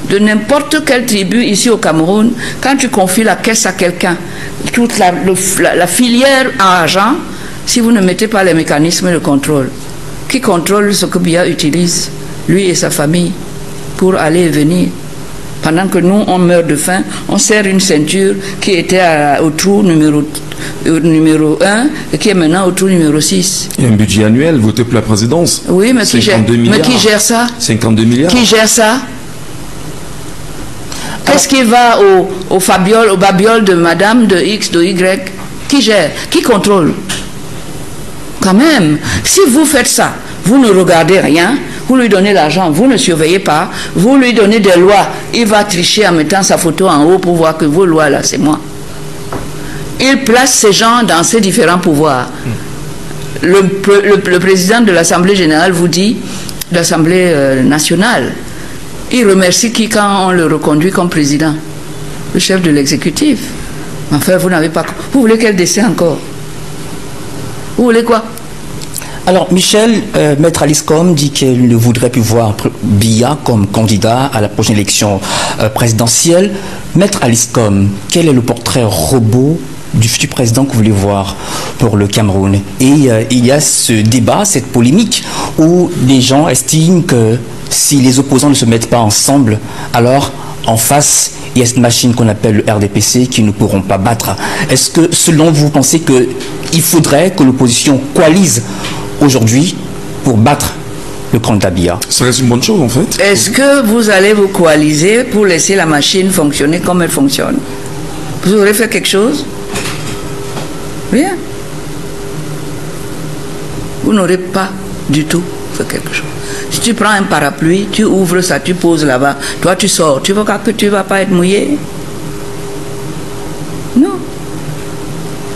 de n'importe quelle tribu ici au Cameroun, quand tu confies la caisse à quelqu'un, toute la filière à argent, si vous ne mettez pas les mécanismes de contrôle, qui contrôle ce que Biya utilise, lui et sa famille, pour aller et venir. Pendant que nous, on meurt de faim, on serre une ceinture qui était au trou numéro 1 et qui est maintenant au trou numéro 6. Il y a un budget annuel voté pour la présidence. Oui, mais qui gère ça? 52 milliards. Qui gère ça? Qu'est-ce qui va au babiole de madame, de X, de Y? Qui gère? Qui contrôle? Quand même, si vous faites ça, vous ne regardez rien, vous lui donnez l'argent, vous ne surveillez pas, vous lui donnez des lois, il va tricher en mettant sa photo en haut pour voir que vos lois là, c'est moi. Il place ces gens dans ces différents pouvoirs. Le président de l'Assemblée générale vous dit, l'Assemblée nationale, il remercie qui quand on le reconduit comme président? Le chef de l'exécutif. Enfin, vous n'avez pas... Vous voulez quel décès encore? Vous voulez quoi? Alors, Michel, Maître Alice Com dit qu'elle ne voudrait plus voir Biya comme candidat à la prochaine élection présidentielle. Maître Alice Com, quel est le portrait robot du futur président que vous voulez voir pour le Cameroun? Et il y a ce débat, cette polémique, où les gens estiment que si les opposants ne se mettent pas ensemble, alors en face, il y a cette machine qu'on appelle le RDPC qui ne pourront pas battre. Est-ce que, selon vous, pensez qu'il faudrait que l'opposition coalise aujourd'hui pour battre le candidat Biya? Ça reste une bonne chose, en fait. Est-ce que vous allez vous coaliser pour laisser la machine fonctionner comme elle fonctionne? Vous aurez fait quelque chose? Rien. Vous n'aurez pas du tout fait quelque chose. Si tu prends un parapluie, tu ouvres ça, tu poses là-bas, toi tu sors, tu vois que tu ne vas pas être mouillé? Non.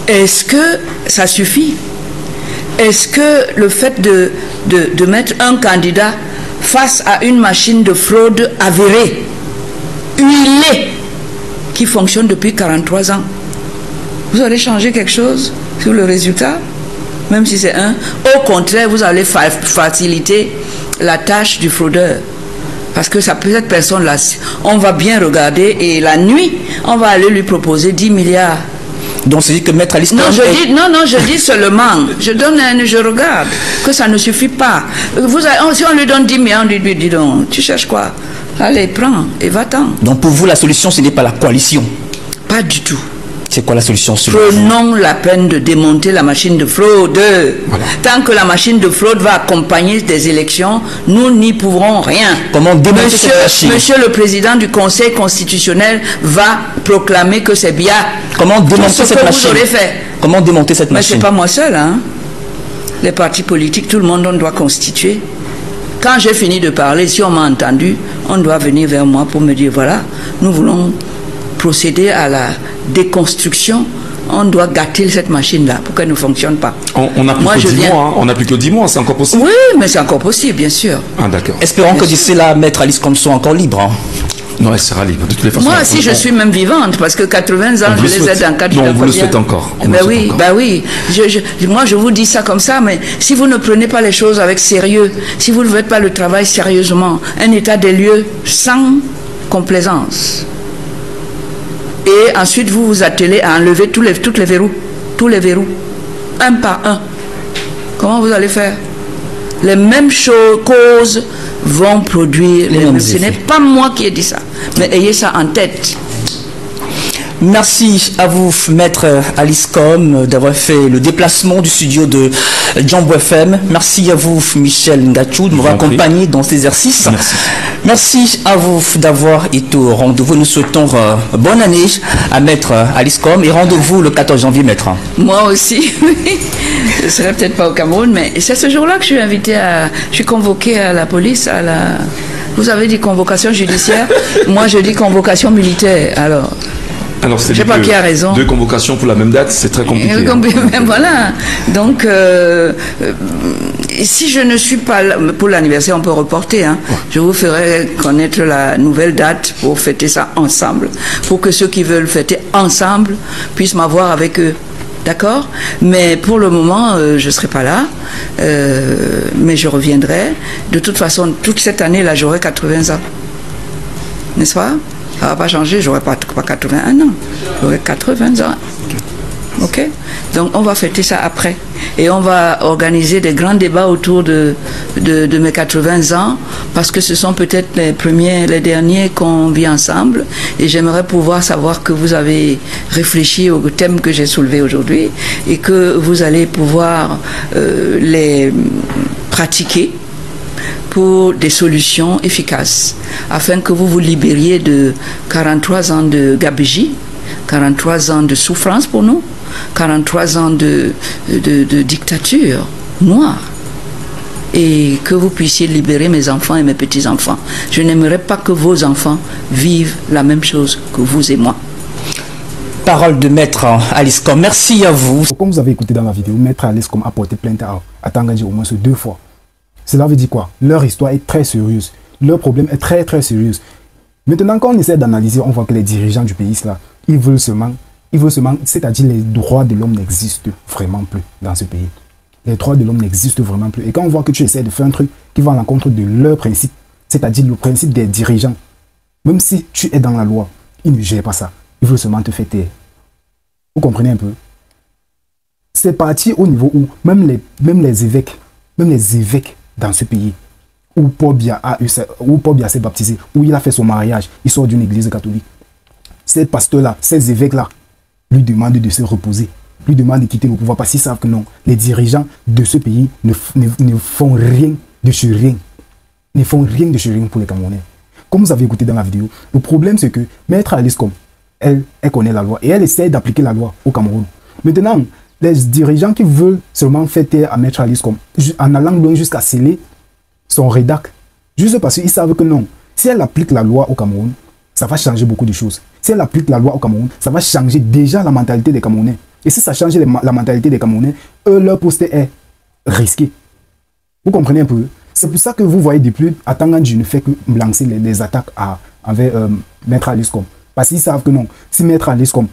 Est-ce que ça suffit? Est-ce que le fait de mettre un candidat face à une machine de fraude avérée, huilée, qui fonctionne depuis 43 ans, vous allez changer quelque chose sur le résultat? Même si c'est un. Au contraire, vous allez faciliter la tâche du fraudeur. Parce que cette personne-là, on va bien regarder et la nuit, on va aller lui proposer 10 milliards. Donc c'est dit que Maître Alice... Non, je dis seulement, je regarde que ça ne suffit pas. Si on lui donne 10 milliards, on lui dit donc, tu cherches quoi? Allez, prends et va-t'en. Donc pour vous, la solution, ce n'est pas la coalition? Pas du tout. C'est quoi la solution? Prenons la peine de démonter la machine de fraude. Voilà. Tant que la machine de fraude va accompagner des élections, nous n'y pourrons rien. Comment démonter cette machine? Monsieur le président du Conseil constitutionnel va proclamer que c'est Biya. Comment démonter cette machine? Vous aurez fait. Comment démonter cette machine? Mais c'est pas moi seul, hein. Les partis politiques, tout le monde, on doit constituer. Quand j'ai fini de parler, si on m'a entendu, on doit venir vers moi pour me dire, voilà, nous voulons procéder à la déconstruction, on doit gâter cette machine-là pour qu'elle ne fonctionne pas. On n'a plus que 10 mois, hein. On n'a plus que 10 mois, c'est encore possible? Oui, mais c'est encore possible, bien sûr. Ah, d'accord. Espérons que d'ici là, Maître Alice Com soit encore libre. Hein. Non, elle sera libre, de toutes les façons. Moi, si je suis même vivante, parce que 80 ans, je les aide en cas de... Non, vous le souhaitez encore. Ben oui. Moi, je vous dis ça comme ça, mais si vous ne prenez pas les choses avec sérieux, si vous ne faites pas le travail sérieusement, un état des lieux sans complaisance, et ensuite vous vous attelez à enlever tous les verrous, un par un. Comment vous allez faire? Les mêmes causes vont produire les mêmes. Ce n'est pas moi qui ai dit ça, mais ayez ça en tête. Merci à vous, Maître Alice Com, d'avoir fait le déplacement du studio de Jambo FM. Merci à vous, Michel Ngachou, de m'avoir accompagné dans cet exercice. Merci à vous d'avoir été au rendez-vous. Nous souhaitons bonne année à Maître Alice Com et rendez-vous le 14 janvier, Maître. Moi aussi, oui. Je ne serai peut-être pas au Cameroun, mais c'est ce jour-là que je suis invité je suis convoqué à la police, Vous avez dit convocation judiciaire, moi je dis convocation militaire, alors... Alors, c'est je sais pas qui a raison. 2 convocations pour la même date, c'est très compliqué. Hein. Voilà. Donc, si je ne suis pas là, pour l'anniversaire, on peut reporter. Hein. Ouais. Je vous ferai connaître la nouvelle date pour fêter ça ensemble. Pour que ceux qui veulent fêter ensemble puissent m'avoir avec eux. D'accord? Mais pour le moment, je ne serai pas là. Mais je reviendrai. De toute façon, toute cette année-là, j'aurai 80 ans. N'est-ce pas? Ça ne va pas changer, j'aurai pas 81 ans. J'aurai 80 ans. Ok? Donc, on va fêter ça après. Et on va organiser des grands débats autour de mes 80 ans, parce que ce sont peut-être les derniers qu'on vit ensemble. Et j'aimerais pouvoir savoir que vous avez réfléchi au thème que j'ai soulevé aujourd'hui et que vous allez pouvoir les pratiquer pour des solutions efficaces, afin que vous vous libériez de 43 ans de gabegie, 43 ans de souffrance pour nous, 43 ans de dictature noire, et que vous puissiez libérer mes enfants et mes petits-enfants. Je n'aimerais pas que vos enfants vivent la même chose que vous et moi. Parole de Maître Aliscom. Merci à vous. Comme vous avez écouté dans la vidéo, Maître Aliscom a porté plainte à Tangandji au moins 2 fois. Cela veut dire quoi? Leur histoire est très sérieuse. Leur problème est très très sérieux. Maintenant, quand on essaie d'analyser, on voit que les dirigeants du pays, là, ils veulent seulement, c'est-à-dire les droits de l'homme n'existent vraiment plus dans ce pays. Les droits de l'homme n'existent vraiment plus. Et quand on voit que tu essaies de faire un truc qui va à l'encontre de leurs principes, c'est-à-dire le principe des dirigeants, même si tu es dans la loi, ils ne gèrent pas ça. Ils veulent seulement te faire taire. Vous comprenez un peu? C'est parti au niveau où même les évêques dans ce pays, où Paul Biya s'est baptisé, où il a fait son mariage, il sort d'une église catholique. Ces pasteurs-là, ces évêques-là, lui demandent de se reposer, lui demandent de quitter le pouvoir parce qu'ils savent que non, les dirigeants de ce pays ne font rien de sur rien. Ne font rien de sur rien pour les Camerounais. Comme vous avez écouté dans la vidéo, le problème c'est que Maître Aliscom, elle connaît la loi et elle essaie d'appliquer la loi au Cameroun. Maintenant, les dirigeants qui veulent seulement faire taire à Maître Aliscom, en allant loin jusqu'à sceller son rédac, juste parce qu'ils savent que non, si elle applique la loi au Cameroun, ça va changer beaucoup de choses. Si elle applique la loi au Cameroun, ça va changer déjà la mentalité des Camerounais. Et si ça change la mentalité des Camerounais, eux, leur poste est risqué. Vous comprenez un peu? C'est pour ça que vous voyez depuis, à Tangandji ne fait que lancer les attaques envers Maître Aliscom. Parce qu'ils savent que non, si Maître Aliscom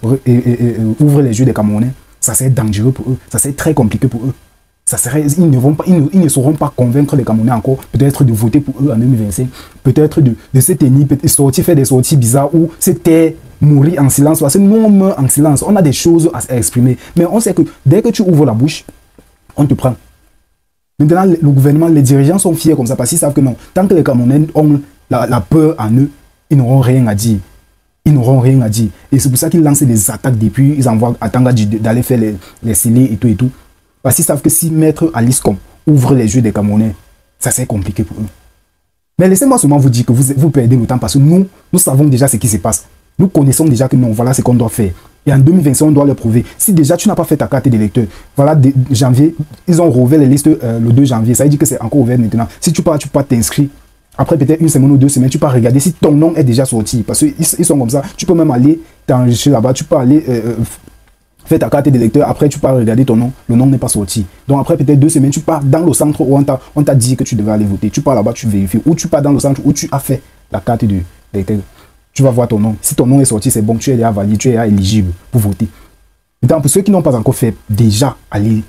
ouvre les yeux des Camerounais, ça serait dangereux pour eux, ça serait très compliqué pour eux. Ils ne sauront pas convaincre les Camerounais encore, peut-être de voter pour eux en 2025, peut-être de se tenir, faire des sorties bizarres ou se taire, mourir en silence. Parce que nous, on meurt en silence, on a des choses à exprimer. Mais on sait que dès que tu ouvres la bouche, on te prend. Maintenant, le gouvernement, les dirigeants sont fiers comme ça parce qu'ils savent que non, tant que les Camerounais ont la peur en eux, ils n'auront rien à dire. Ils n'auront rien à dire. Et c'est pour ça qu'ils lancent des attaques depuis, ils envoient à Tangandji d'aller faire les scellés et tout et tout. Parce qu'ils savent que si Maître Aliscom ouvre les yeux des Camerounais, ça c'est compliqué pour eux. Mais laissez-moi seulement vous dire que vous perdez le temps parce que nous savons déjà ce qui se passe. Nous connaissons déjà que non, voilà ce qu'on doit faire. Et en 2025, on doit le prouver. Si déjà tu n'as pas fait ta carte d'électeur, voilà, janvier, ils ont rouvert les listes le 2 janvier. Ça veut dire que c'est encore ouvert maintenant. Si tu pars t'inscrire. Après peut-être 1 semaine ou 2 semaines, tu peux regarder si ton nom est déjà sorti. Parce qu'ils sont comme ça. Tu peux même aller t'enregistrer là-bas. Tu peux aller faire ta carte d'électeur. Après, tu peux regarder ton nom. Le nom n'est pas sorti. Donc après peut-être 2 semaines, tu pars dans le centre où on t'a dit que tu devais aller voter. Tu pars là-bas, tu vérifies. Ou tu pars dans le centre où tu as fait la carte d'électeur. Tu vas voir ton nom. Si ton nom est sorti, c'est bon. Tu es déjà valide. Tu es déjà éligible pour voter. Maintenant, pour ceux qui n'ont pas encore fait, déjà, allez.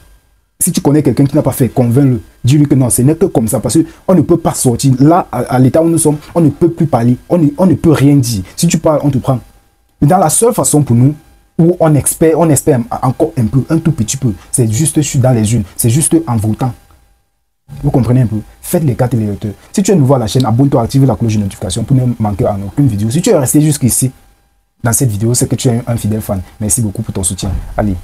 Si tu connais quelqu'un qui n'a pas fait, convainc-le. Dis-lui que non, ce n'est que comme ça. Parce qu'on ne peut pas sortir. Là, à l'état où nous sommes, on ne peut plus parler. On ne peut rien dire. Si tu parles, on te prend. Mais dans la seule façon pour nous, où on espère encore un peu, un tout petit peu, c'est juste dans les urnes. C'est juste en votant. Vous comprenez un peu? Faites les cartes d'électeurs. Si tu es nouveau à la chaîne, abonne-toi, active la cloche de notification pour ne manquer en aucune vidéo. Si tu es resté jusqu'ici, dans cette vidéo, c'est que tu es un fidèle fan. Merci beaucoup pour ton soutien. Allez.